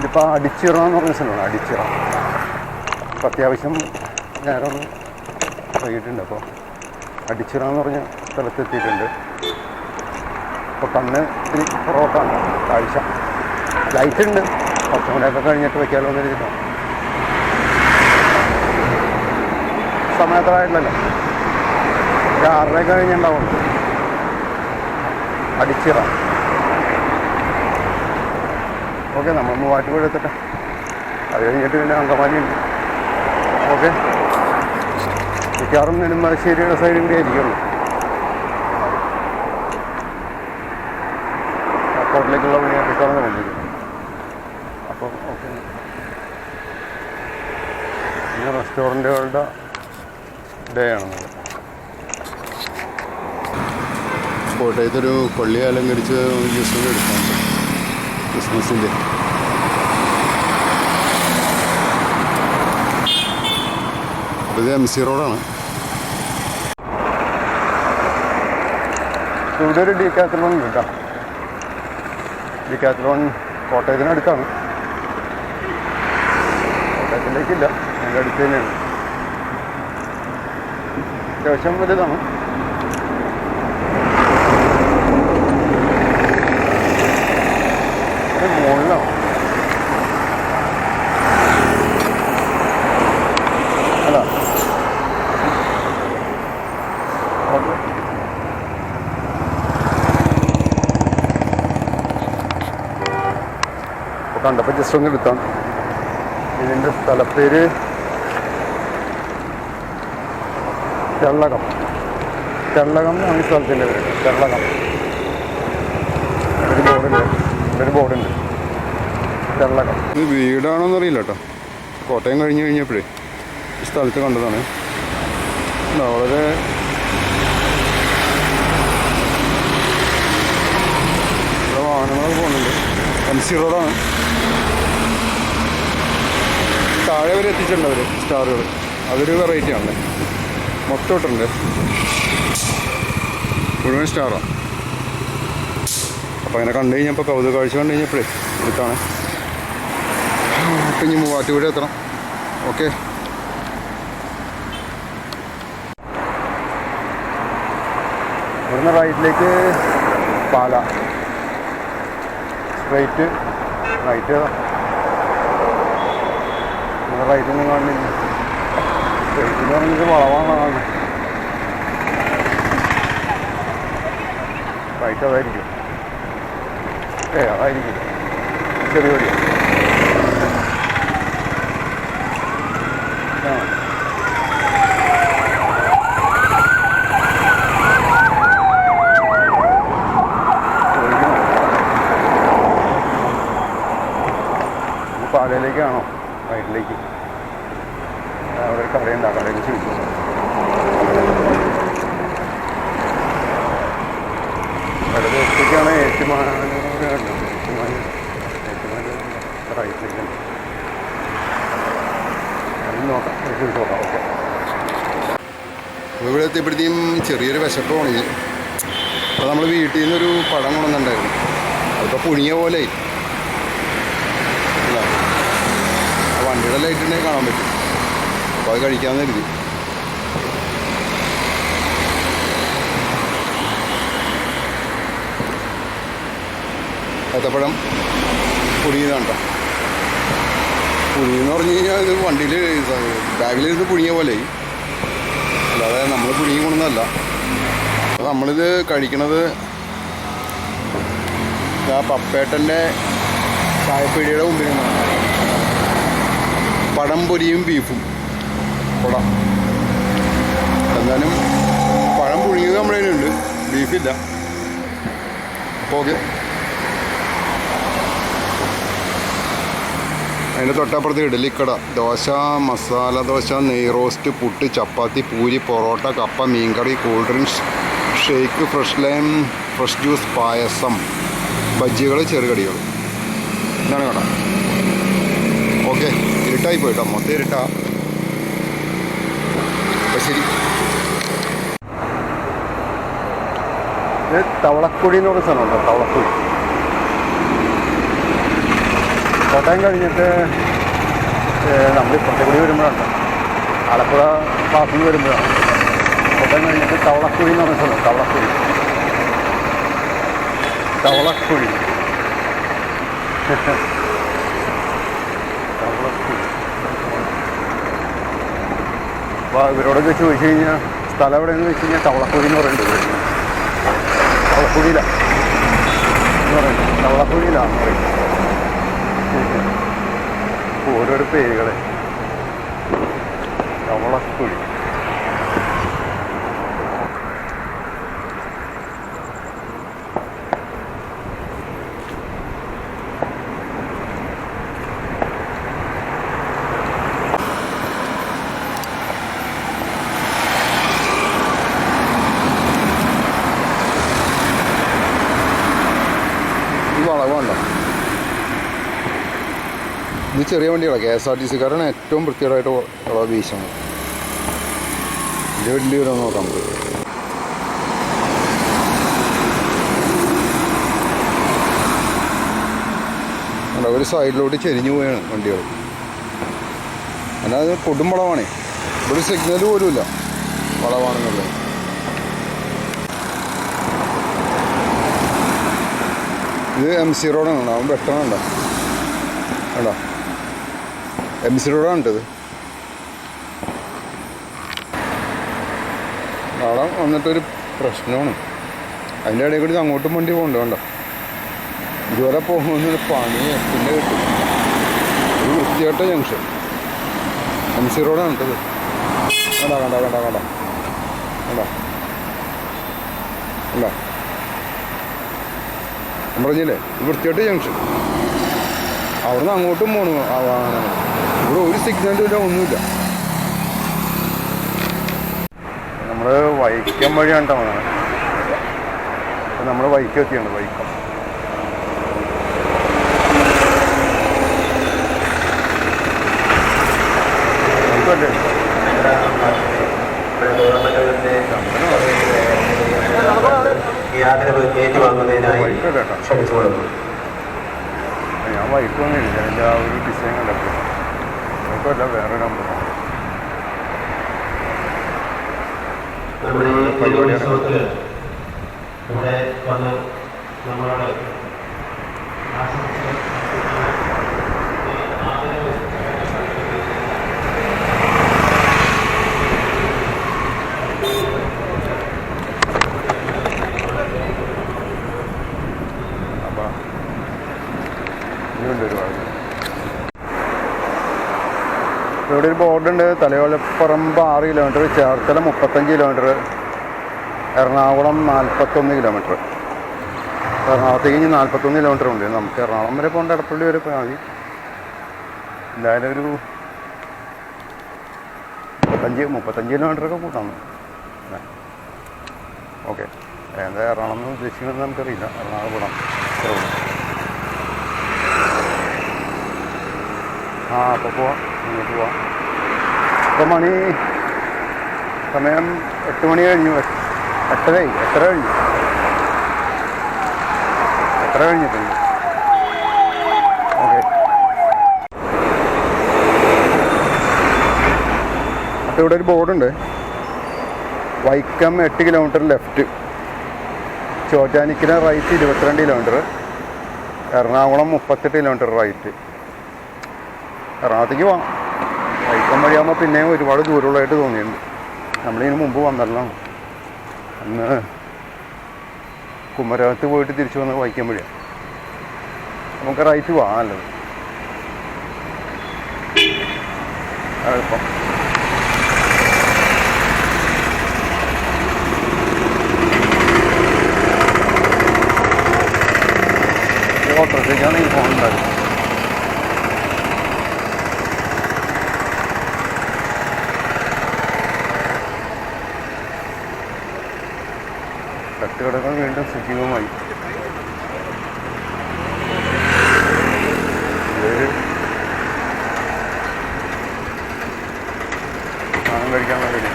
ഇതിപ്പോൾ അടിച്ചിറ എന്ന് പറഞ്ഞ സ്ഥലമാണ്. അടിച്ചിറ ഇപ്പം അത്യാവശ്യം ഞാനൊന്ന് വൈകിട്ടുണ്ട്. അപ്പോൾ അടിച്ചിറ എന്ന് പറഞ്ഞ സ്ഥലത്തെത്തിയിട്ടുണ്ട്. അപ്പോൾ കണ്ണ് ഇത്തിരി പുറകോട്ടാണ് കാഴ്ച. ലൈറ്റ് ഉണ്ട്, കുറച്ചും കൂടെയൊക്കെ കഴിഞ്ഞിട്ട് വയ്ക്കാമല്ലോ എന്ന് എഴുതിയിട്ടാണ്. സമയത്തായിട്ടല്ലോ, ഒരു 6:30 കഴിഞ്ഞുണ്ടാവുള്ളൂ. അടിച്ചിറ. ഓക്കെ, നമ്മൾ മൂവാറ്റുപുഴ എത്തട്ടെ. അത് കഴിഞ്ഞിട്ട് പിന്നെ അങ്കമാലി ഉണ്ട്. ഓക്കെ, മിക്കവാറും നെടുമ്പാശ്ശേരിയുടെ സൈഡിൽ കൂടി ആയിരിക്കുള്ളൂ. എയർപോർട്ടിലേക്കുള്ള വഴിയായിട്ടാണ് തോന്നിയിരിക്കുന്നത്. അപ്പം ഓക്കെ, പിന്നെ റെസ്റ്റോറൻറ്റുകളുടെ ഡേ ആണെന്നത്. കോട്ടയത്തൊരു പള്ളി അലങ്കരിച്ച് ജസ്റ്റ് എടുക്കാറുണ്ട് ക്രിസ്മസിൻ്റെ. ഇത് MC റോഡാണ്. ഇവിടെ ഒരു ഡീക്കാത്തലോൺ ഉണ്ട് കേട്ടോ. ഡീക്കാത്തലോൺ കോട്ടയത്തിനടുത്താണ്. കോട്ടയത്തിലേക്കില്ല, അതിൻ്റെ അടുത്ത് തന്നെയാണ്. അത്യാവശ്യം വലുതാണ്. മുകളിലാണ്. അല്ല ഓക്കെ, അപ്പോൾ കണ്ടപ്പോൾ ജസ്റ്റ് ഒന്ന് എടുത്താം. ഇതിൻ്റെ സ്ഥലപ്പേര് ചെള്ളകം. ചെള്ളകം എന്നാണ് സ്ഥലത്തിൻ്റെ പേര്. ചെള്ളകം. ഒരു ബോർഡുണ്ട് ചെള്ളകം. ഇത് വീടാണോന്ന് അറിയില്ല കേട്ടോ. കോട്ടയം കഴിഞ്ഞ് കഴിഞ്ഞപ്പോഴേ ഈ സ്ഥലത്ത് കണ്ടതാണ്. വളരെ ഇവിടെ വാഹനങ്ങൾ പോകുന്നുണ്ട്. MC റോഡാണ്. താഴെ വരെ എത്തിച്ചിട്ടുണ്ട് അവർ സ്റ്റാറുകൾ. അതൊരു വെറൈറ്റി ആണല്ലേ. മൊത്തം ഇട്ടുണ്ട്, മുഴുവൻ സ്റ്റാറാണ്. അപ്പോൾ അങ്ങനെ കണ്ടു കഴിഞ്ഞപ്പോൾ കൗതുക കാഴ്ച കണ്ടു കഴിഞ്ഞപ്പോഴേ എടുത്താണ്. ഇപ്പം ഇനി മൂവാറ്റുപുഴ എത്തണം. ഓക്കെ, ഇവിടുന്ന് റൈറ്റിലേക്ക് പാല, സ്ട്രൈറ്റ് റൈറ്റ്. റൈറ്റൊന്നും കാണുന്നില്ല. സ്ട്രൈറ്റ് എന്ന് പറഞ്ഞിട്ട് വളവാണ് കാണുന്നത്. റൈറ്റ് അതായിരിക്കും. അതായിരിക്കും ചെറിയ വഴി. പാലയിലേക്കാണോ? റൈറ്റിലേക്ക്. അവിടെ ഒരു കടയുണ്ട്, ആ കടയിൽ ചോദിക്കും. ഇടതുവശത്തേക്കാണ് ഏറ്റുമാനൂർ. റൈറ്റിലേക്ക് നോക്കാം. ഓക്കെ, ഇവിടെ എത്തിയപ്പോഴത്തേക്കും ചെറിയൊരു വിശപ്പ് തുടങ്ങി. അപ്പോൾ നമ്മൾ വീട്ടിൽ നിന്നൊരു പഴം കൊണ്ടുവന്നിട്ടുണ്ടായിരുന്നു. അതിപ്പോൾ പുണിയ പോലെ അല്ല, ആ വണ്ടിയുടെ ലൈറ്റുണ്ടെങ്കിൽ കാണാൻ പറ്റും. അപ്പോൾ അത് കഴിക്കാമെന്ന് കരുതി. ഏത്തപ്പഴം പുഴുങ്ങിയതാണ്ടോ. പുഴുങ്ങിയെന്ന് പറഞ്ഞു കഴിഞ്ഞാൽ ഇത് വണ്ടിയിൽ ബാഗിലിരുന്ന് പുഴുങ്ങിയ പോലെ, അല്ലാതെ നമ്മൾ പുഴുങ്ങി കൊണ്ടതല്ല. അപ്പോൾ നമ്മളിത് കഴിക്കണത് ആ പപ്പേട്ടൻ്റെ ചായപ്പീടിയുടെ മുമ്പിലാണ്. പഴം പൊരിയും ബീഫും കൊട. എന്നാലും പഴം പുഴുങ്ങിയത് നമ്മളതിനുണ്ട്, ബീഫില്ല. അപ്പോൾ ഓക്കെ, അതിൻ്റെ തൊട്ടപ്പുറത്ത് ഇഡലിക്കട, ദോശ, മസാല ദോശ, നെയ് റോസ്റ്റ്, പുട്ട്, ചപ്പാത്തി, പൂരി, പൊറോട്ട, കപ്പ, മീൻകറി, cool drinks, shake, fresh lime, fresh juice, payasam, ബജ്ജികൾ, ചെറുകടികൾ. ഇതാണ് കട. ഓക്കെ, ഇരുട്ടായി പോയിട്ടോ, മൊത്തം ഇരുട്ടാ. അപ്പം ശരി. ഇത് തവളക്കുഴി എന്ന് പറഞ്ഞ സ്ഥലമുണ്ടോ? തവളക്കുഴി. കോട്ടയം കഴിഞ്ഞിട്ട് നമ്മൾ ഇപ്പുറത്തെ കൂടി വരുമ്പോഴാണ് ആലപ്പുഴ ഭാഗത്തു നിന്ന് വരുമ്പോഴാണ്. കോട്ടയം കഴിഞ്ഞിട്ട് തവളക്കുഴി എന്ന് പറഞ്ഞ സ്ഥലം. തവളക്കുഴി തവളക്കുഴി. അപ്പോൾ ഇവരോടൊക്കെ ചോദിച്ചു കഴിഞ്ഞാൽ സ്ഥലം എവിടെയെന്ന് വെച്ച് കഴിഞ്ഞാൽ തവളക്കുഴി എന്ന് പറയുന്നത്. തവളക്കുഴിയിലാണ് എന്ന് പറയുന്നത്. തവളക്കുഴിയിലാണെന്ന് പറയുന്നത്. ഓരോരോ പേരുകളെ. തവളക്കുഴി. വളവുണ്ടോ? ഇത് ചെറിയ വണ്ടികളാണ്. KSRTC-കാരാണ് ഏറ്റവും വൃത്തികേടായിട്ട് വളവ് വീശുന്നത്. ഇത് വലിയൊരു നോക്കാം നമുക്ക്. ഒരു സൈഡിലോട്ട് ചെരിഞ്ഞു പോയാണ് വണ്ടികൾ. അല്ലാതെ കൊടും വളവാണേ. ഇവിടെ സിഗ്നൽ പോലും ഇല്ല വളവാണെന്നുള്ളത്. ഇത് MC റോഡാണ്. അവൻ വെട്ടണുണ്ടോ? വേണ്ട, MC റോഡാണ് ഇത്. അവിടെ വന്നിട്ടൊരു പ്രശ്നമാണ്. അതിൻ്റെ ഇടയിൽ കൂടി അങ്ങോട്ടും വണ്ടി പോകണ്ട. വേണ്ട, ഇതുവരെ പോകുന്നൊരു പണി പിന്നെ കിട്ടും. ഒരു വൃത്തിയായിട്ട ജംഗ്ഷൻ. MC റോഡാണ് കേട്ടത്. വേണ്ട വേണ്ട വേണ്ട വേണ്ട വേണ്ട വേണ്ട ഞാൻ പറഞ്ഞില്ലേ, വൃത്തിയായിട്ട് ജംഗ്ഷൻ. അവിടെ നിന്ന് അങ്ങോട്ടും പോകണം ആ വാഹനങ്ങൾ. ഇവിടെ ഒരു സിഗ്നലും ഇല്ല, ഒന്നുമില്ല. നമ്മൾ വൈക്കം വഴിയാണ് പോകുന്നത്. അപ്പം നമ്മൾ വൈക്കം എത്തിയാണ്. വൈക്കം വൈക്കല്ലേ? ഞാൻ വൈക്കൊന്നുമില്ല. എൻ്റെ ആ ഒരു ഡിസൈൻ കണ്ടപ്പോൾ വൈക്കല്ല, വേറെ നമ്പറാണ്. ഇവിടെ ഒരു ബോർഡുണ്ട്. Thalayolaparambu 6 kilometre, Cherthala 35 kilometre, Ernakulam 41 kilometre. എറണാകുളത്തേക്ക് ഇനി 41 കിലോമീറ്റർ ഉണ്ട്. നമുക്ക് എറണാകുളം വരെ പോകേണ്ട, എടപ്പള്ളി വരെ പോയാൽ മതി. എന്തായാലും ഒരു 35 കിലോമീറ്ററൊക്കെ കൂട്ടാണ്. ഓക്കെ, എന്താ എറണാകുളം എന്ന് ഉദ്ദേശിക്കുന്നത് നമുക്കറിയില്ല. എറണാകുളം അപ്പോൾ പോവാം, ഇങ്ങോട്ട് പോവാം. ഇപ്പോൾ സമയം 8 മണി കഴിഞ്ഞു. 8:30 കഴിഞ്ഞിട്ടുണ്ട്. ഓക്കെ, അപ്പോൾ ഇവിടെ ഒരു ബോർഡുണ്ട്. Vaikom 8 kilometre left, Chottanikkara right 22 kilometre, Ernakulam 38 kilometre right. എറണാകുളത്തേക്ക് പോകാം. വൈക്കം വഴിയാകുമ്പോൾ പിന്നെയും ഒരുപാട് ദൂരമുള്ളതായിട്ട് തോന്നിയിട്ടുണ്ട്. നമ്മളിതിന് മുമ്പ് വന്നിട്ടുള്ളതാണ്. അന്ന് കുമരകത്ത് പോയിട്ട് തിരിച്ചു വന്ന് വൈക്കം വഴിയാണ്. നമുക്ക് റൈറ്റ് പോകാം, നല്ലത്. എളുപ്പം. ഓട്ടോത്തേക്കാണ് ഈ ഫോൺ ഉണ്ടായത്. തട്ടുകടകൾ വീണ്ടും സജീവമായി. സാധനം കഴിക്കാൻ കഴിയില്ല.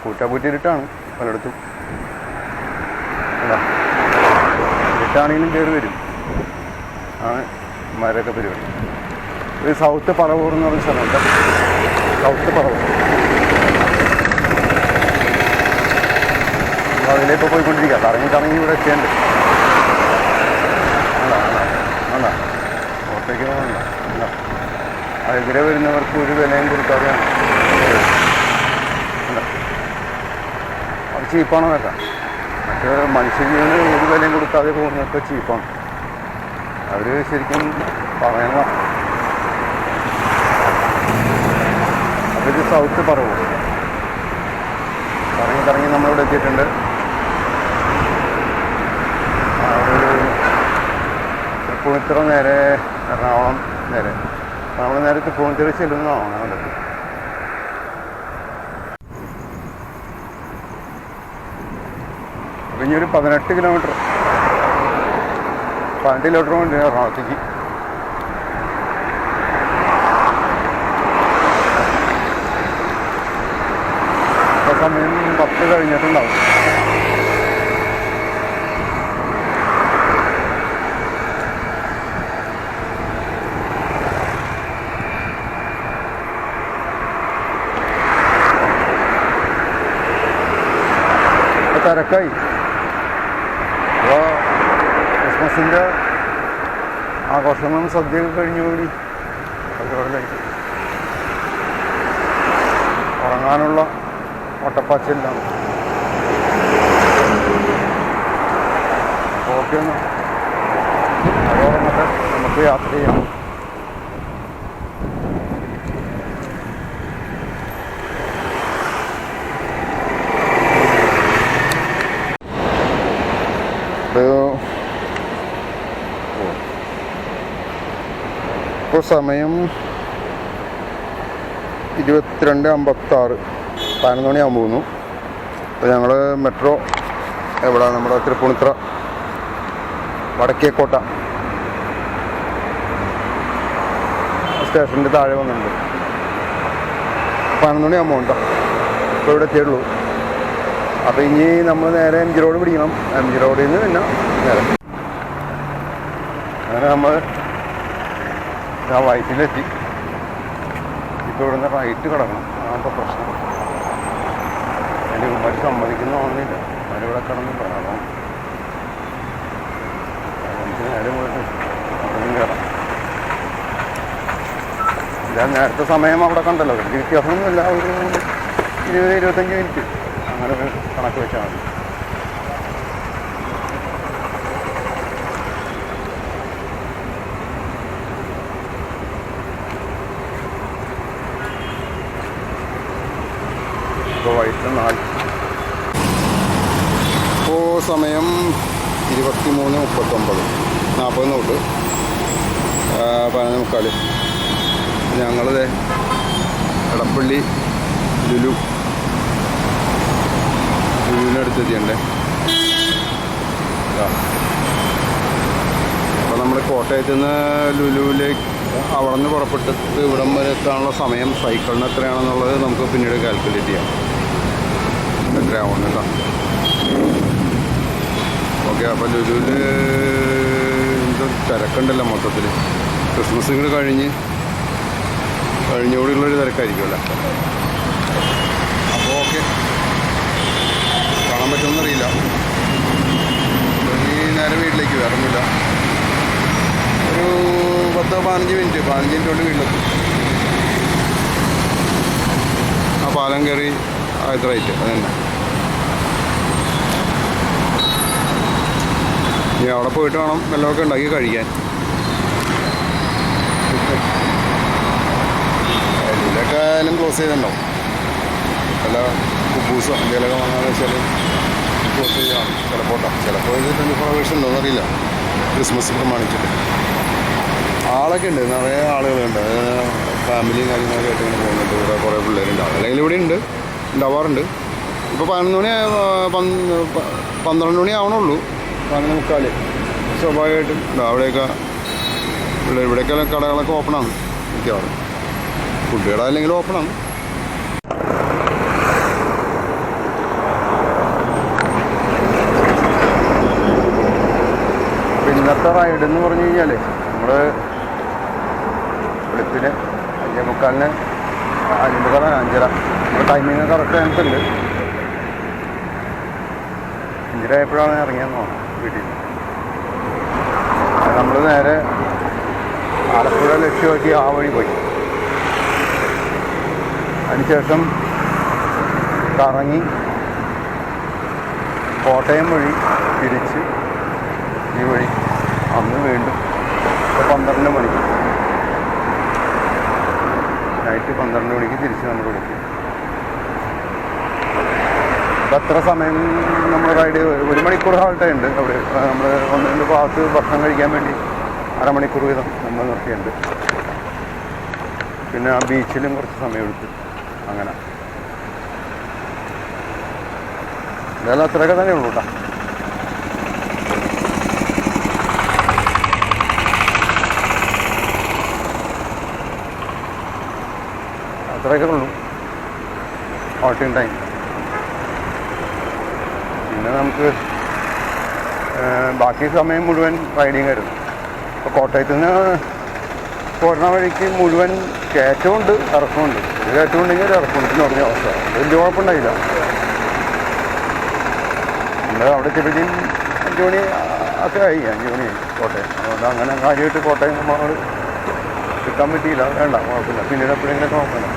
കൂറ്റാക്കൂറ്റിയിട്ടാണ്. പലയിടത്തും. ഇരുട്ടാണെങ്കിലും കയറി വരും. ആണ് മരമൊക്കെ പരിപാടി. ഇത് സൗത്ത് പറവൂർ എന്ന് പറഞ്ഞ സ്ഥലമുണ്ട്. സൗത്ത് പറവൂർ അതിലേക്ക് പോയിക്കൊണ്ടിരിക്കുക. കറങ്ങി ഇവിടെ എത്തിയുണ്ട്. അല്ല പുറത്തേക്ക് പോകണ്ട. എതിരെ വരുന്നവർക്ക് ഒരു വിലയും കൊടുക്കാതെയാണ്. അത് ചീപ്പാണ് കേൾക്കാം. മറ്റേ മനുഷ്യജീവന് ഒരു വിലയും കൊടുക്കാതെ പോകുന്നതൊക്കെ ചീപ്പാണ്. അവർ ശരിക്കും പറയണം. അതൊരു സൗത്ത് പറവൂർ. കറങ്ങി നമ്മളിവിടെ എത്തിയിട്ടുണ്ട്. തൃപ്പൂണിത്തുറ നേരെ എറണാകുളം നേരെ. നമ്മൾ നേരെ തൃപ്പൂണിത്തുറ ചെല്ലുന്നതാണോ അങ്ങനെ? അപ്പം ഇനി ഒരു 18 കിലോമീറ്റർ ഉണ്ട് എറണാകുളത്തേക്ക്. ഇപ്പോൾ സമയം 10 കഴിഞ്ഞിട്ടുണ്ടാവും. തിരക്കായി. അപ്പോൾ ക്രിസ്മസിൻ്റെ ആഘോഷങ്ങളും സദ്യയൊക്കെ കഴിഞ്ഞുകൂടി പരിപാടിയിലായിട്ട് ഉറങ്ങാനുള്ള ഒട്ടപ്പാച്ചിലാണ്. ഓക്കെ, എന്നാൽ അത് ഉറങ്ങട്ടെ, നമുക്ക് യാത്ര ചെയ്യാം. ഇപ്പോൾ സമയം 22:56, 11 മണിയാകുമ്പോൾ പോകുന്നു. അപ്പോൾ ഞങ്ങൾ മെട്രോ എവിടെ നമ്മുടെ തൃപ്പൂണിത്തുറ വടക്കേക്കോട്ട സ്റ്റേഷൻ്റെ താഴെ വന്നിട്ടുണ്ട്. 11 മണിയാകുമ്പോൾ ഉണ്ടോ ഇപ്പോൾ ഇവിടെ എത്തിയുള്ളൂ. അപ്പോൾ ഇനി നമ്മൾ നേരെ MG റോഡ് പിടിക്കണം. MG റോഡിൽ നിന്ന് പിന്നെ നേരെ അങ്ങനെ നമ്മൾ വൈറ്റിലെത്തി. ഇപ്പോൾ ഇവിടെ നിന്ന് റൈറ്റ് കിടക്കണം. അങ്ങനത്തെ പ്രശ്നം. എൻ്റെ ഉമ്മർ സമ്മതിക്കുന്ന തോന്നുന്നില്ല. അവരിവിടെ കിടന്ന് പറയണം. എനിക്ക് നേരെ പോയിട്ട് അതൊന്നും കയറാം. ഞാൻ നേരത്തെ സമയം അവിടെ കണ്ടല്ലോ. വലിയ വ്യത്യാസമൊന്നുമില്ല. ഒരു 20-25 മിനിറ്റ് അങ്ങനെ ഒരു കണക്ക് വെച്ചാൽ മതി. വൈകിട്ട് 4. ഇപ്പോൾ സമയം 23:39, 40 തൊട്ട് 11:45. ഞങ്ങളിത് എടപ്പള്ളി ലുലുവിനടുത്ത് എത്തിയണ്ടേ. അപ്പോൾ നമ്മൾ കോട്ടയത്ത് നിന്ന് ലുലുവിലേക്ക് അവിടെ നിന്ന് പുറപ്പെട്ടിട്ട് ഇവിടം വരെ എത്താനുള്ള സമയം സൈക്കിളിന് എത്രയാണെന്നുള്ളത് നമുക്ക് പിന്നീട് കാൽക്കുലേറ്റ് ചെയ്യാം. എത്രയാവും കേട്ടോ. ഓക്കെ, അപ്പോൾ ലുലുവിൽ എന്തോ തിരക്കുണ്ടല്ലോ മൊത്തത്തിൽ. ക്രിസ്മസ് കൂടി കഴിഞ്ഞോടുള്ളൊരു തിരക്കായിരിക്കുമല്ലോ. അപ്പോൾ ഓക്കെ, കാണാൻ പറ്റുമെന്നറിയില്ല. ഇനി നേരെ വീട്ടിലേക്ക് വേറൊന്നുമില്ല. ഒരു 10-15 മിനിറ്റ് കൊണ്ട് വീട്ടിലെത്തും. ആ പാലം കയറി ആദ്യത്തെ റൈറ്റ് അത് തന്നെ. ഇനി അവിടെ പോയിട്ട് വേണം വെള്ളമൊക്കെ ഉണ്ടാക്കി കഴിക്കാൻ. ഇതിലൊക്കെ ആയാലും ക്ലോസ് ചെയ്തിട്ടുണ്ടാവും. വല്ല കുബൂസോ എന്തെങ്കിലുമൊക്കെ വാങ്ങാന്ന് വെച്ചാൽ ക്ലോസ് ചെയ്താണ് ചിലപ്പോൾ. ചിലപ്പോൾ ഇത് 24 hours ഉണ്ടോയെന്ന് അറിയില്ല. ക്രിസ്മസ് പ്രമാണിച്ചിട്ട് ആളൊക്കെ ഉണ്ട്, നിറയെ ആളുകളുണ്ട്. ഫാമിലിയും കാര്യങ്ങളൊക്കെ ആയിട്ട് ഇങ്ങനെ പോകുന്നുണ്ട്. ഇവിടെ കുറേ പിള്ളേരുണ്ടാവും. അല്ലെങ്കിൽ ഇവിടെ ഉണ്ടാവാറുണ്ട്. ഇപ്പോൾ 11 മണി 12 മണി ആവണുള്ളൂ. 11:45 സ്വാഭാവികമായിട്ടും അവിടെയൊക്കെ ഇവിടെയൊക്കെ കടകളൊക്കെ ഓപ്പണാണ് മിക്കവാറും. ഫുഡ് കട അല്ലെങ്കിൽ ഓപ്പണാണ്. ഇന്നത്തെ റൈഡ് എന്ന് പറഞ്ഞു കഴിഞ്ഞാൽ നമ്മൾ വെളുപ്പിന് 5:45 5:30 നമ്മുടെ ടൈമിങ് കറക്റ്റ് ഞങ്ങൾക്കുണ്ട്. 5:30 ആയപ്പോഴാണ് ഇറങ്ങിയെന്ന് തോന്നുന്നു വീട്ടിൽ. നമ്മൾ നേരെ ആലപ്പുഴ ലക്ഷ്യമാക്കി ആ വഴി പോയി. അതിനുശേഷം കറങ്ങി കോട്ടയം വഴി തിരിച്ച് ഈ വഴി അന്ന് വീണ്ടും 12 മണിക്ക് നൈറ്റ് 12 മണിക്ക് തിരിച്ച് നമ്മൾ കൊടുക്കും. അപ്പോൾ എത്ര സമയം നമ്മൾ റൈഡ് 1 മണിക്കൂർ ഹാൾട്ടേ ഉണ്ട് അവിടെ. നമ്മൾ 1-2 ഭാഗത്ത് ഭക്ഷണം കഴിക്കാൻ വേണ്ടി 1/2 മണിക്കൂർ വീതം നമ്മൾ നിർത്തിയിട്ടുണ്ട്. പിന്നെ ആ ബീച്ചിലും കുറച്ച് സമയം എടുത്തു. അങ്ങനെ ഇതെല്ലാം അത്രയൊക്കെ തന്നെ ഉള്ളൂ കേട്ടോ. അത്രയൊക്കെ ഉള്ളൂ ഔട്ടിങ് ടൈം. പിന്നെ നമുക്ക് ബാക്കി സമയം മുഴുവൻ റൈഡിങ് ആയിരുന്നു. ഇപ്പോൾ കോട്ടയത്ത് നിന്ന് പോരുന്ന വഴിക്ക് മുഴുവൻ കയറ്റമുണ്ട് ഇറക്കമുണ്ട്. ഒരു കയറ്റമുണ്ടെങ്കിൽ ഒരു ഇറക്കമുണ്ട് എന്ന് പറഞ്ഞ അവസ്ഥ. വലിയ കുഴപ്പമുണ്ടായില്ല. നമ്മൾ അവിടെ ചെറിയ 5 മണി ഒക്കെ ആയി. 5 മണിയായി കോട്ടയം. അതുകൊണ്ട് അങ്ങനെ കാര്യമായിട്ട് കോട്ടയം നമ്മൾ കിട്ടാൻ പറ്റിയില്ല. വേണ്ട, കുഴപ്പമില്ല. പിന്നീട് എപ്പോഴെങ്കിലൊക്കെ നോക്കണം.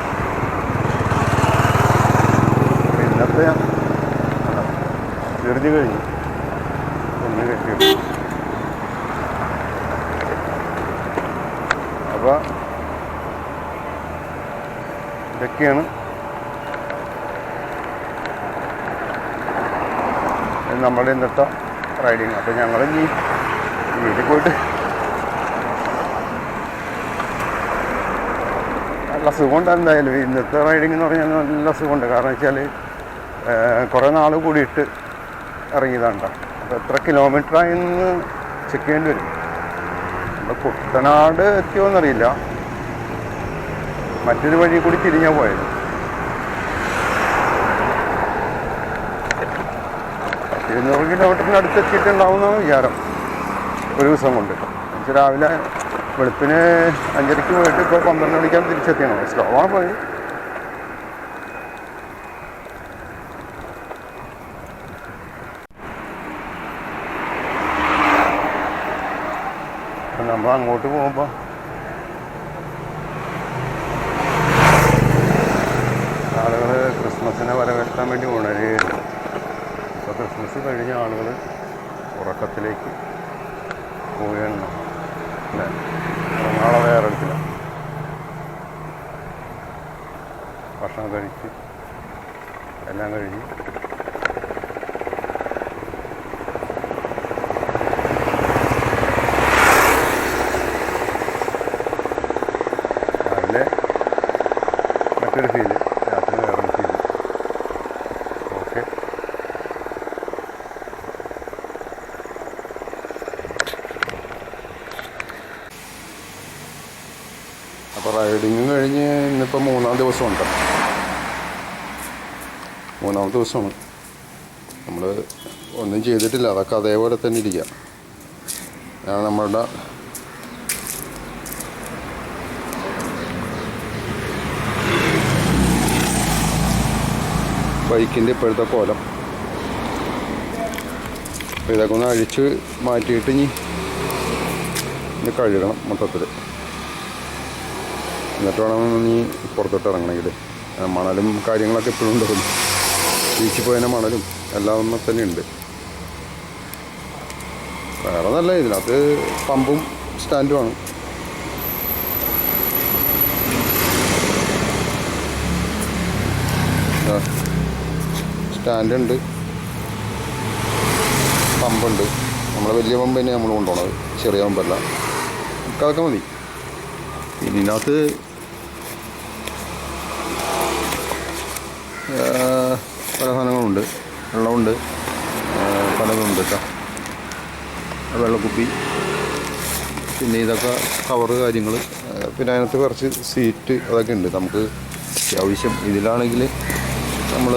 ഇന്നത്തെ ചെറുതി കഴിഞ്ഞു ഒന്ന് കെട്ടി. അപ്പോൾ ഇതൊക്കെയാണ് നമ്മുടെ ഇന്നത്തെ റൈഡിങ്. അപ്പോൾ ഞങ്ങൾ ഇനി വീട്ടിൽ പോയിട്ട് നല്ല സുഖമുണ്ട്. എന്തായാലും ഇന്നത്തെ റൈഡിങ് എന്ന് പറഞ്ഞാൽ നല്ല സുഖമുണ്ട്. കാരണം വെച്ചാൽ കുറേ നാൾ കൂടിയിട്ട് ഇറങ്ങിയതാണ്. അപ്പോൾ എത്ര കിലോമീറ്ററായെന്ന് ചെക്ക് ചെയ്യേണ്ടി വരും. നമ്മൾ കുട്ടനാട് എത്തിയോന്നറിയില്ല. മറ്റൊരു വഴി കൂടി തിരിഞ്ഞാൽ പോയത്. 200 കിലോമീറ്ററിനടുത്ത് എത്തിയിട്ടുണ്ടാവുമെന്നാണ് വിചാരം ഒരു ദിവസം കൊണ്ട്. എന്നുവെച്ചാൽ രാവിലെ വെളുപ്പിന് 5:30 പോയിട്ട് ഇപ്പോൾ 12 മണിക്കാണ് തിരിച്ചെത്തിയാണ്. സ്ലോ ആണ് പോയത്. നമ്മൾ അങ്ങോട്ട് പോകുമ്പോൾ ആളുകൾ ക്രിസ്മസിനെ വരവേൽക്കാൻ വേണ്ടി ഉണരുകയായിരുന്നു. അപ്പോൾ ക്രിസ്മസ് കഴിഞ്ഞ ആളുകൾ ഉറക്കത്തിലേക്ക് പോവുകയാണ്. അല്ലേ, നാളെ വേറെ എടുത്തില്ല. ഭക്ഷണം കഴിച്ച് എല്ലാം കഴിഞ്ഞ് മറ്റൊരു ഫീല്, രാത്രി വേറൊരു ഫീല്. ഓക്കെ, അപ്പോൾ റൈഡിങ് കഴിഞ്ഞ് ഇന്നിപ്പോൾ 3-ാം ദിവസമുണ്ട്. 3-ാമത്തെ ദിവസമാണ്. നമ്മൾ ഒന്നും ചെയ്തിട്ടില്ല. അതൊക്കെ അതേപോലെ തന്നെ ഇരിക്കുക. അതാണ് നമ്മളുടെ ബൈക്കിൻ്റെ ഇപ്പോഴത്തെ കോലം. അപ്പോൾ ഇതൊക്കെ ഒന്ന് അഴിച്ച് മാറ്റിയിട്ട് ഇനി കഴുകണം മൊത്തത്തിൽ. എന്നിട്ട് വേണം ഇനി പുറത്തോട്ട് ഇറങ്ങണമെങ്കിൽ. മണലും കാര്യങ്ങളൊക്കെ എപ്പോഴും ഉണ്ടാവും. ബീച്ചിൽ പോയതിൻ്റെ മണലും എല്ലാം തന്നെ ഉണ്ട്. വേറെ നല്ല ഇതിനകത്ത് പമ്പും സ്റ്റാൻഡുമാണ്. സ്റ്റാൻഡുണ്ട്, പമ്പുണ്ട്. നമ്മൾ വലിയ പമ്പ് തന്നെ നമ്മൾ കൊണ്ടുപോകണത്, ചെറിയ പമ്പല്ല. അതൊക്കെ മതി. ഇതിനകത്ത് പല സാധനങ്ങളുണ്ട്. വെള്ളമുണ്ട്, പലതുണ്ട് കേട്ടോ. വെള്ളക്കുപ്പി, പിന്നെ ഇതൊക്കെ കവറ് കാര്യങ്ങൾ, പിന്നെ അതിനകത്ത് കുറച്ച് സീറ്റ് അതൊക്കെ ഉണ്ട്. നമുക്ക് അത്യാവശ്യം ഇതിലാണെങ്കിൽ നമ്മൾ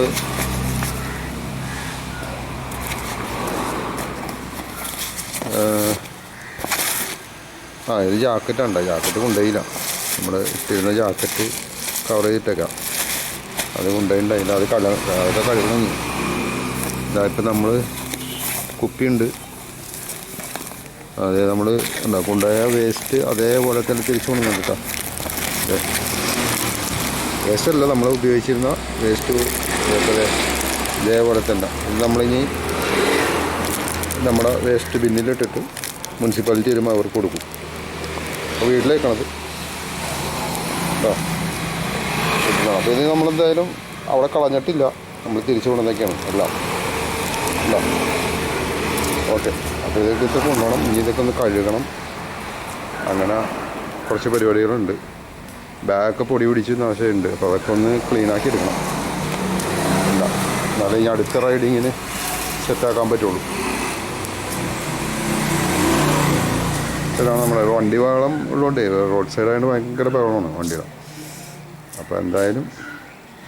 ആ ഇത് ജാക്കറ്റുണ്ട്, ജാക്കറ്റ് കൊണ്ടുപോയില്ല. നമ്മൾ ഇട്ടിരുന്ന ജാക്കറ്റ് കവർ ചെയ്തിട്ടേക്കാം. അത് കൊണ്ടുപോയിണ്ടായില്ല. അതൊക്കെ കഴുകണം. ഇതായപ്പോൾ നമ്മൾ കുപ്പിയുണ്ട്. അതെ, നമ്മൾ എന്താ കൊണ്ടുപോയ വേസ്റ്റ് അതേപോലെ തന്നെ തിരിച്ചു കൊണ്ടുവന്നു കേട്ടോ. വേസ്റ്റല്ല, നമ്മൾ ഉപയോഗിച്ചിരുന്ന വേസ്റ്റ് ഇതേപോലെ തന്നെ. ഇത് നമ്മളിനി നമ്മുടെ വേസ്റ്റ് ബിന്നിലിട്ടിട്ട് മുനിസിപ്പാലിറ്റി വരുമ്പോൾ അവർക്ക് കൊടുക്കും. അപ്പോൾ വീട്ടിലേക്കാണത് കേട്ടോ. അപ്പോൾ ഇത് നമ്മളെന്തായാലും അവിടെ കളഞ്ഞിട്ടില്ല, നമ്മൾ തിരിച്ചു കൊണ്ടുവന്നൊക്കെയാണ് എല്ലാം. ഇല്ല, ഓക്കെ. അപ്പോൾ ഇതൊക്കെ കൊണ്ടുപോകണം. ഇനി ഇതൊക്കെ ഒന്ന് കഴുകണം. അങ്ങനെ കുറച്ച് പരിപാടികളുണ്ട്. ബാഗൊക്കെ പൊടി പിടിച്ച് നാശമുണ്ട്. അപ്പോൾ അതൊക്കെ ഒന്ന് ക്ലീനാക്കി എടുക്കണം. ഇല്ല, എന്നാലേ ഇനി അടുത്ത റൈഡിങ്ങിന് സെറ്റാക്കാൻ പറ്റുള്ളൂ. ഇതാണ് നമ്മുടെ വണ്ടി ബഹളം ഉള്ളതുകൊണ്ട്, റോഡ് സൈഡായതുകൊണ്ട് ഭയങ്കര ബഹളമാണ് വണ്ടിയുടെ. അപ്പോൾ എന്തായാലും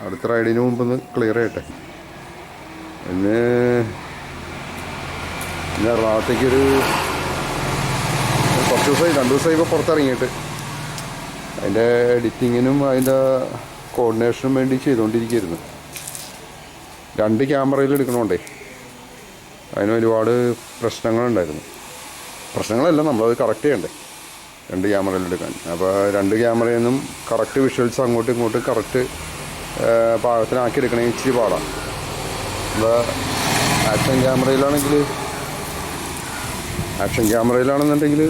അടുത്ത റൈഡിന് മുമ്പൊന്ന് ക്ലിയർ ചെയ്യട്ടെ. ഇന്ന് എറണാകുളത്തേക്കൊരു 2 ദിവസമായി ഇപ്പോൾ പുറത്തിറങ്ങിയിട്ട്. അതിൻ്റെ എഡിറ്റിങ്ങിനും അതിൻ്റെ കോർഡിനേഷനും വേണ്ടി ചെയ്തുകൊണ്ടിരിക്കുകയായിരുന്നു. 2 ക്യാമറയിൽ എടുക്കണോണ്ടേ അതിന് ഒരുപാട് പ്രശ്നങ്ങളുണ്ടായിരുന്നു. പ്രശ്നങ്ങളല്ല, നമ്മളത് കറക്റ്റ് ചെയ്യണ്ടേ 2 ക്യാമറയിൽ എടുക്കാൻ. അപ്പോൾ 2 ക്യാമറയിൽ നിന്നും കറക്റ്റ് വിഷ്വൽസ് അങ്ങോട്ടും ഇങ്ങോട്ടും കറക്റ്റ് പാകത്തിനാക്കി എടുക്കണമെങ്കിൽ ഇച്ചിരി പാടാണ്. അപ്പോൾ ആക്ഷൻ ക്യാമറയിലാണെന്നുണ്ടെങ്കിൽ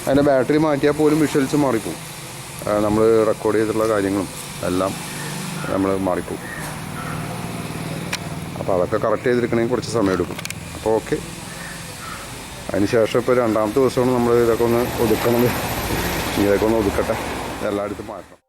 അതിൻ്റെ ബാറ്ററി മാറ്റിയാൽ പോലും വിഷ്വൽസ് മാറിപ്പോവും. നമ്മൾ റെക്കോർഡ് ചെയ്തിട്ടുള്ള കാര്യങ്ങളും എല്ലാം നമ്മൾ മാറിപ്പോവും. അപ്പോൾ അതൊക്കെ കറക്റ്റ് ചെയ്തെടുക്കണമെങ്കിൽ കുറച്ച് സമയം എടുക്കും. അപ്പോൾ ഓക്കെ. അതിന് ശേഷം ഇപ്പോൾ 2ാമത്തെ ദിവസമാണ് നമ്മൾ ഇതൊക്കെ ഒന്ന് ഒതുക്കണത്. ഇതൊക്കെ ഒന്ന് ഒതുക്കട്ടെ, എല്ലായിടത്തും മാറ്റണം.